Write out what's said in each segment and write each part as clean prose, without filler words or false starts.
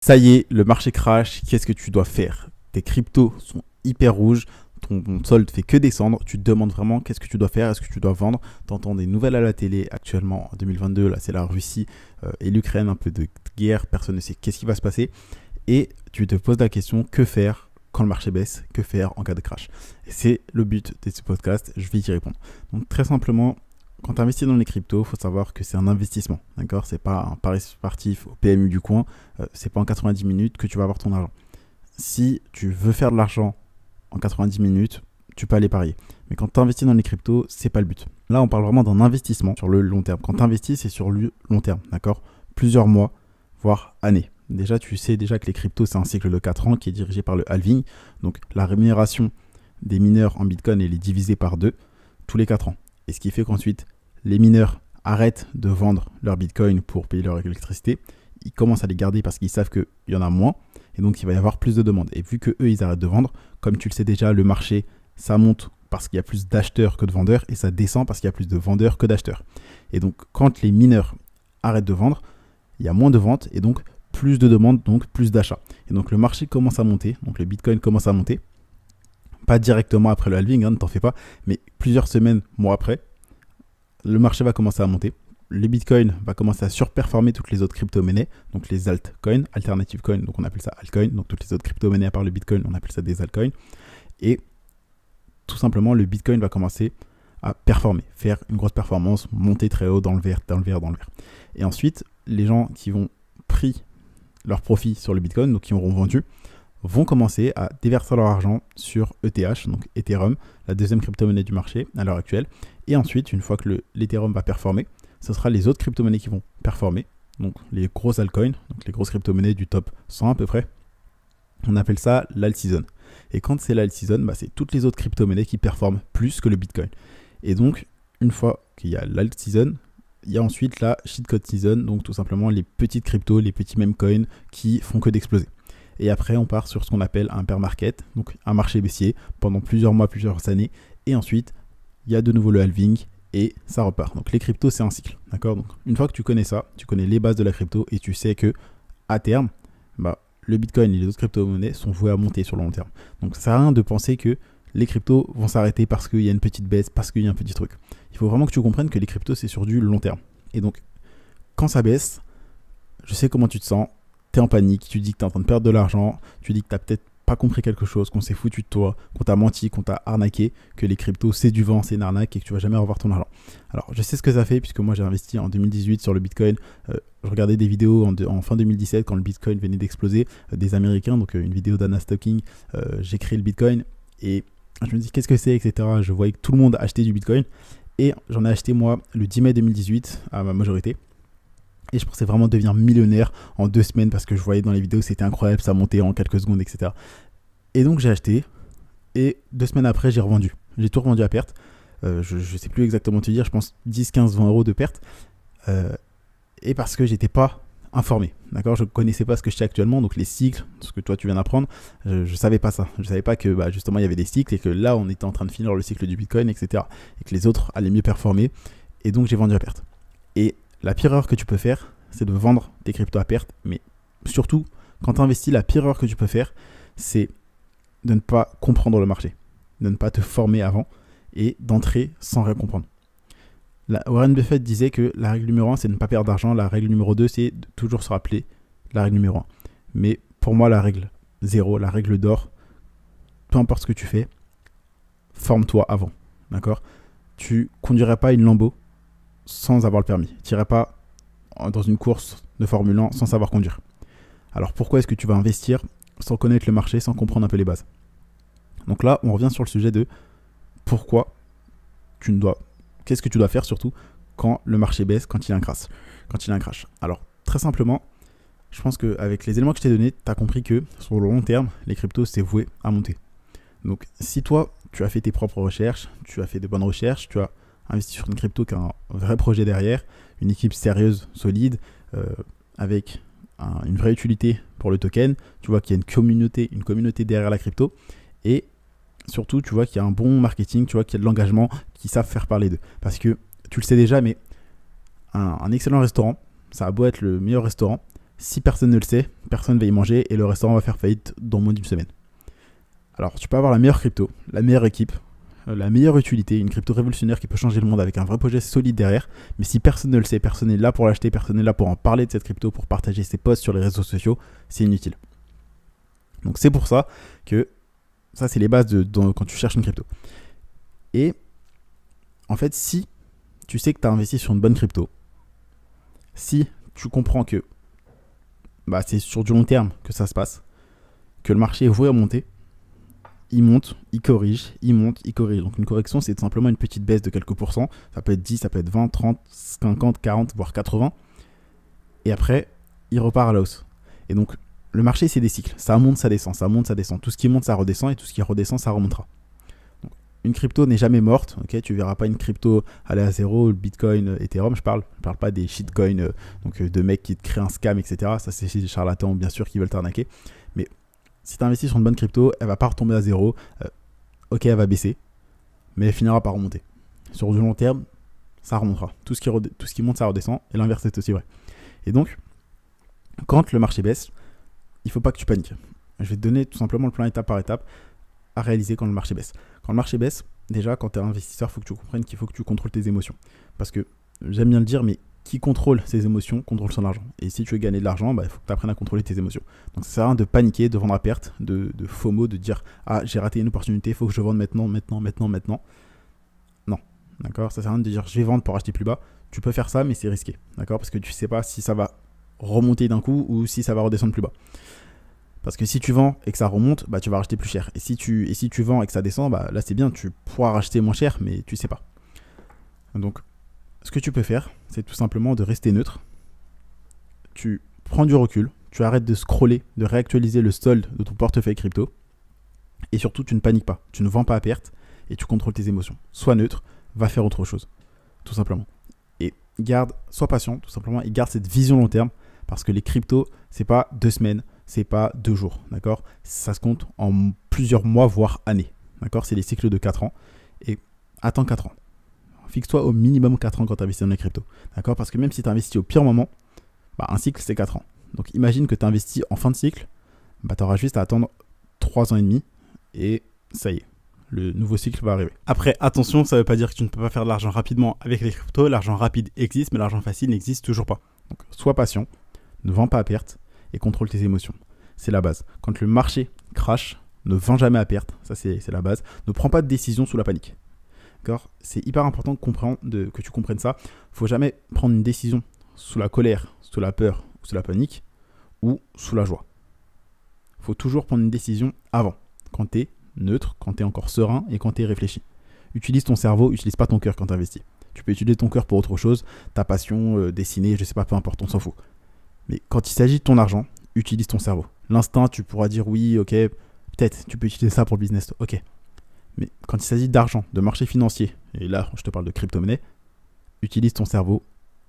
Ça y est, le marché crash, qu'est-ce que tu dois faire? Tes cryptos sont hyper rouges, ton solde fait que descendre, tu te demandes vraiment qu'est-ce que tu dois faire, est-ce que tu dois vendre? Tu entends des nouvelles à la télé actuellement en 2022, là c'est la Russie et l'Ukraine, un peu de guerre, personne ne sait qu'est-ce qui va se passer. Et tu te poses la question, que faire quand le marché baisse? Que faire en cas de crash? Et c'est le but de ce podcast, je vais y répondre. Donc très simplement, quand tu investis dans les cryptos, il faut savoir que c'est un investissement, d'accord? C'est pas un pari sportif au PMU du coin, c'est pas en 90 minutes que tu vas avoir ton argent. Si tu veux faire de l'argent en 90 minutes, tu peux aller parier. Mais quand tu investis dans les cryptos, c'est pas le but. Là, on parle vraiment d'un investissement sur le long terme. Quand tu investis, c'est sur le long terme, d'accord? Plusieurs mois, voire années. Déjà, tu sais déjà que les cryptos, c'est un cycle de 4 ans qui est dirigé par le halving. Donc, la rémunération des mineurs en Bitcoin, elle est divisée par 2 tous les 4 ans. Et ce qui fait qu'ensuite, les mineurs arrêtent de vendre leur Bitcoin pour payer leur électricité. Ils commencent à les garder parce qu'ils savent qu'il y en a moins. Et donc, il va y avoir plus de demandes. Et vu qu'eux, ils arrêtent de vendre, comme tu le sais déjà, le marché, ça monte parce qu'il y a plus d'acheteurs que de vendeurs et ça descend parce qu'il y a plus de vendeurs que d'acheteurs. Et donc, quand les mineurs arrêtent de vendre, il y a moins de ventes et donc plus de demandes, donc plus d'achats. Et donc, le marché commence à monter. Donc, le Bitcoin commence à monter. Pas directement après le halving, ne t'en fais pas, mais plusieurs semaines, mois après, le marché va commencer à monter. Le Bitcoin va commencer à surperformer toutes les autres crypto-monnaies, donc les altcoins, alternative coins, donc on appelle ça altcoin, donc toutes les autres crypto-monnaies à part le Bitcoin, on appelle ça des altcoins. Et tout simplement, le Bitcoin va commencer à performer, faire une grosse performance, monter très haut dans le vert, dans le vert, dans le vert. Et ensuite, les gens qui vont pris leur profit sur le Bitcoin, donc qui auront vendu, vont commencer à déverser leur argent sur ETH, donc Ethereum, la deuxième crypto-monnaie du marché à l'heure actuelle. Et ensuite, une fois que l'Ethereum va performer, ce sera les autres crypto-monnaies qui vont performer, donc les grosses altcoins, donc les grosses crypto-monnaies du top 100 à peu près. On appelle ça l'alt season. Et quand c'est l'alt season, c'est toutes les autres crypto-monnaies qui performent plus que le Bitcoin. Et donc, une fois qu'il y a l'alt season, il y a ensuite la shitcoin season, donc tout simplement les petites cryptos, les petits meme coins qui font que d'exploser. Et après, on part sur ce qu'on appelle un bear market, donc un marché baissier pendant plusieurs mois, plusieurs années. Et ensuite, il y a de nouveau le halving et ça repart. Donc les cryptos, c'est un cycle, d'accord? Donc une fois que tu connais ça, tu connais les bases de la crypto et tu sais que à terme, le Bitcoin et les autres crypto-monnaies sont voués à monter sur le long terme. Donc ça sert à rien de penser que les cryptos vont s'arrêter parce qu'il y a une petite baisse, parce qu'il y a un petit truc. Il faut vraiment que tu comprennes que les cryptos, c'est sur du long terme. Et donc, quand ça baisse, je sais comment tu te sens. Tu es en panique, tu dis que tu es en train de perdre de l'argent, tu dis que tu n'as peut-être pas compris quelque chose, qu'on s'est foutu de toi, qu'on t'a menti, qu'on t'a arnaqué, que les cryptos c'est du vent, c'est une arnaque et que tu vas jamais revoir ton argent. Alors je sais ce que ça fait puisque moi j'ai investi en 2018 sur le Bitcoin. Je regardais des vidéos en fin 2017 quand le Bitcoin venait d'exploser, des Américains, donc une vidéo d'Anna Stocking, j'ai créé le Bitcoin et je me dis qu'est-ce que c'est, etc. Je voyais que tout le monde achetait du Bitcoin et j'en ai acheté moi le 10 mai 2018 à ma majorité. Et je pensais vraiment devenir millionnaire en 2 semaines parce que je voyais dans les vidéos c'était incroyable, ça montait en quelques secondes, etc. Et donc j'ai acheté et 2 semaines après j'ai revendu. J'ai tout revendu à perte. Je ne sais plus exactement te dire, je pense 10, 15, 20 euros de perte. Et parce que j'étais pas informé, d'accord? Je ne connaissais pas ce que je sais actuellement, donc les cycles, ce que toi tu viens d'apprendre, je ne savais pas ça. Je ne savais pas que justement il y avait des cycles et que là on était en train de finir le cycle du Bitcoin, etc. Et que les autres allaient mieux performer. Et donc j'ai vendu à perte. Et la pire erreur que tu peux faire, c'est de vendre tes cryptos à perte. Mais surtout, quand tu investis, la pire erreur que tu peux faire, c'est de ne pas comprendre le marché, de ne pas te former avant et d'entrer sans rien comprendre. Warren Buffett disait que la règle numéro 1, c'est de ne pas perdre d'argent. La règle numéro 2, c'est de toujours se rappeler la règle numéro 1. Mais pour moi, la règle 0, la règle d'or, peu importe ce que tu fais, forme-toi avant. D'accord? Tu conduirais pas une Lambo sans avoir le permis. Tu n'irais pas dans une course de Formule 1 sans savoir conduire. Alors pourquoi est-ce que tu vas investir sans connaître le marché, sans comprendre un peu les bases? Donc là, on revient sur le sujet de pourquoi qu'est-ce que tu dois faire surtout quand le marché baisse, quand il y a un crash. Alors très simplement, je pense qu'avec les éléments que je t'ai donnés, tu as compris que sur le long terme, les cryptos, c'est voué à monter. Donc si toi, tu as fait tes propres recherches, tu as fait de bonnes recherches, tu as investi sur une crypto qui a un vrai projet derrière, une équipe sérieuse, solide, avec une vraie utilité pour le token, tu vois qu'il y a une communauté derrière la crypto, et surtout tu vois qu'il y a un bon marketing, tu vois qu'il y a de l'engagement, qui savent faire parler d'eux. Parce que tu le sais déjà, mais un excellent restaurant, ça a beau être le meilleur restaurant, Si personne ne le sait, personne ne va y manger et le restaurant va faire faillite dans moins d'une semaine. Alors, tu peux avoir la meilleure crypto, la meilleure équipe, la meilleure utilité, une crypto révolutionnaire qui peut changer le monde avec un vrai projet solide derrière. Mais si personne ne le sait, personne n'est là pour l'acheter, personne n'est là pour en parler de cette crypto, pour partager ses posts sur les réseaux sociaux, c'est inutile. Donc c'est pour ça que ça, c'est les bases quand tu cherches une crypto. Et en fait, si tu sais que tu as investi sur une bonne crypto, si tu comprends que c'est sur du long terme que ça se passe, que le marché est voué à monter, il monte, il corrige, il monte, il corrige. Donc une correction, c'est simplement une petite baisse de quelques pourcents. Ça peut être 10, ça peut être 20, 30, 50, 40, voire 80. Et après, il repart à la hausse. Et donc, le marché, c'est des cycles. Ça monte, ça descend, ça monte, ça descend. Tout ce qui monte, ça redescend. Et tout ce qui redescend, ça remontera. Donc, une crypto n'est jamais morte. Okay, tu ne verras pas une crypto aller à zéro, le Bitcoin, Ethereum, je parle pas des shitcoins, de mecs qui te créent un scam, etc. Ça, c'est des charlatans, bien sûr, qui veulent t'arnaquer. Mais si tu investis sur une bonne crypto, elle va pas retomber à zéro. Ok, elle va baisser, mais elle finira par remonter. Sur du long terme, ça remontera. Tout ce qui monte, ça redescend, et l'inverse est aussi vrai. Et donc, quand le marché baisse, il ne faut pas que tu paniques. Je vais te donner tout simplement le plan étape par étape à réaliser quand le marché baisse. Quand le marché baisse, déjà, quand tu es investisseur, il faut que tu comprennes qu'il faut que tu contrôles tes émotions. Parce que, j'aime bien le dire, mais qui contrôle ses émotions contrôle son argent. Et si tu veux gagner de l'argent, il faut que tu apprennes à contrôler tes émotions. Donc ça sert à rien de paniquer, de vendre à perte, de FOMO, de dire « Ah, j'ai raté une opportunité, il faut que je vende maintenant. » Non, d'accord. Ça sert à rien de dire « Je vais vendre pour acheter plus bas. » Tu peux faire ça, mais c'est risqué, d'accord. Parce que tu ne sais pas si ça va remonter d'un coup ou si ça va redescendre plus bas. Parce que si tu vends et que ça remonte, tu vas racheter plus cher. Et si tu vends et que ça descend, là c'est bien, tu pourras racheter moins cher, mais tu ne sais pas. Donc, ce que tu peux faire, c'est tout simplement de rester neutre. Tu prends du recul, tu arrêtes de scroller, de réactualiser le solde de ton portefeuille crypto. Et surtout, tu ne paniques pas, tu ne vends pas à perte et tu contrôles tes émotions. Sois neutre, va faire autre chose, tout simplement. Et sois patient, tout simplement, et garde cette vision long terme parce que les cryptos, c'est pas 2 semaines, c'est pas 2 jours, d'accord. Ça se compte en plusieurs mois, voire années, d'accord. C'est les cycles de 4 ans et attends 4 ans. Fixe-toi au minimum 4 ans quand tu investis dans les cryptos. D'accord. Parce que même si tu investis au pire moment, un cycle, c'est 4 ans. Donc imagine que tu investis en fin de cycle, tu auras juste à attendre 3 ans et demi et ça y est, le nouveau cycle va arriver. Après, attention, ça ne veut pas dire que tu ne peux pas faire de l'argent rapidement avec les cryptos. L'argent rapide existe, mais l'argent facile n'existe toujours pas. Donc sois patient, ne vends pas à perte et contrôle tes émotions. C'est la base. Quand le marché crash, ne vends jamais à perte. Ça, c'est la base. Ne prends pas de décision sous la panique. C'est hyper important que tu comprennes ça. Il ne faut jamais prendre une décision sous la colère, sous la peur, sous la panique ou sous la joie. Il faut toujours prendre une décision avant, quand tu es neutre, quand tu es encore serein et quand tu es réfléchi. Utilise ton cerveau, utilise pas ton cœur quand tu investis. Tu peux utiliser ton cœur pour autre chose, ta passion, dessiner, je sais pas, peu importe, on s'en fout. Mais quand il s'agit de ton argent, utilise ton cerveau. L'instinct, tu pourras dire oui, ok, peut-être, tu peux utiliser ça pour le business, ok. Mais quand il s'agit d'argent, de marché financier, et là je te parle de crypto-monnaie, utilise ton cerveau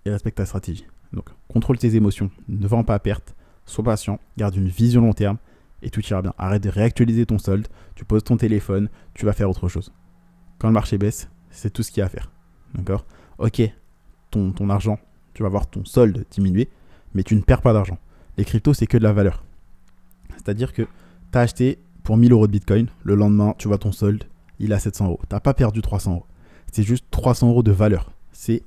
et respecte ta stratégie. Donc contrôle tes émotions, ne vends pas à perte, sois patient, garde une vision long terme et tout ira bien. Arrête de réactualiser ton solde, tu poses ton téléphone, tu vas faire autre chose. Quand le marché baisse, c'est tout ce qu'il y a à faire. D'accord. Ok, ton argent, tu vas voir ton solde diminuer, mais tu ne perds pas d'argent. Les cryptos, c'est que de la valeur. C'est-à-dire que tu as acheté pour 1000 euros de Bitcoin, le lendemain, tu vois ton solde, il est à 700 euros. Tu n'as pas perdu 300 euros. C'est juste 300 euros de valeur. C'est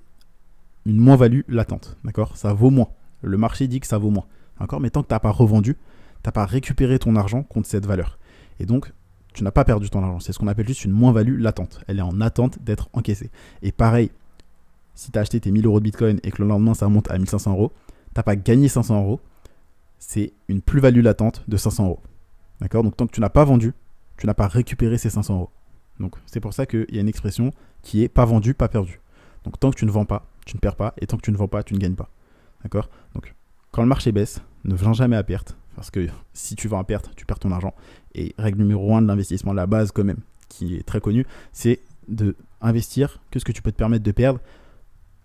une moins-value latente. D'accord. Ça vaut moins. Le marché dit que ça vaut moins. D'accord. Mais tant que tu n'as pas revendu, tu n'as pas récupéré ton argent contre cette valeur. Et donc, tu n'as pas perdu ton argent. C'est ce qu'on appelle juste une moins-value latente. Elle est en attente d'être encaissée. Et pareil, si tu as acheté tes 1000 euros de Bitcoin et que le lendemain, ça monte à 1500 euros, tu n'as pas gagné 500 euros. C'est une plus-value latente de 500 euros. D'accord. Donc, tant que tu n'as pas vendu, tu n'as pas récupéré ces 500 euros. Donc, c'est pour ça qu'il y a une expression qui est pas vendu, pas perdu. Donc, tant que tu ne vends pas, tu ne perds pas. Et tant que tu ne vends pas, tu ne gagnes pas. D'accord. Donc, quand le marché baisse, ne vends jamais à perte. Parce que si tu vends à perte, tu perds ton argent. Et règle numéro 1 de l'investissement, la base quand même, qui est très connue, c'est de investir que ce que tu peux te permettre de perdre,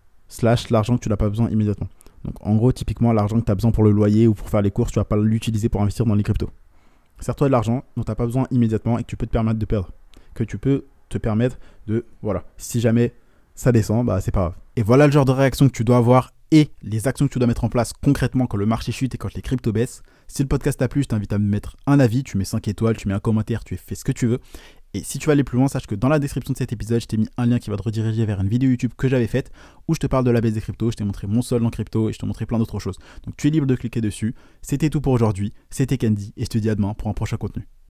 / l'argent que tu n'as pas besoin immédiatement. Donc, en gros, typiquement, l'argent que tu as besoin pour le loyer ou pour faire les courses, tu ne vas pas l'utiliser pour investir dans les cryptos. Sers-toi de l'argent dont tu n'as pas besoin immédiatement et que tu peux te permettre de perdre. Que tu peux te permettre de, voilà, si jamais ça descend, c'est pas grave. Et voilà le genre de réaction que tu dois avoir et les actions que tu dois mettre en place concrètement quand le marché chute et quand les cryptos baissent. Si le podcast t'a plu, je t'invite à me mettre un avis, tu mets 5 étoiles, tu mets un commentaire, tu fais ce que tu veux. Et si tu veux aller plus loin, sache que dans la description de cet épisode, je t'ai mis un lien qui va te rediriger vers une vidéo YouTube que j'avais faite où je te parle de la baisse des cryptos, je t'ai montré mon solde en crypto et je t'ai montré plein d'autres choses. Donc tu es libre de cliquer dessus. C'était tout pour aujourd'hui, c'était Candy et je te dis à demain pour un prochain contenu.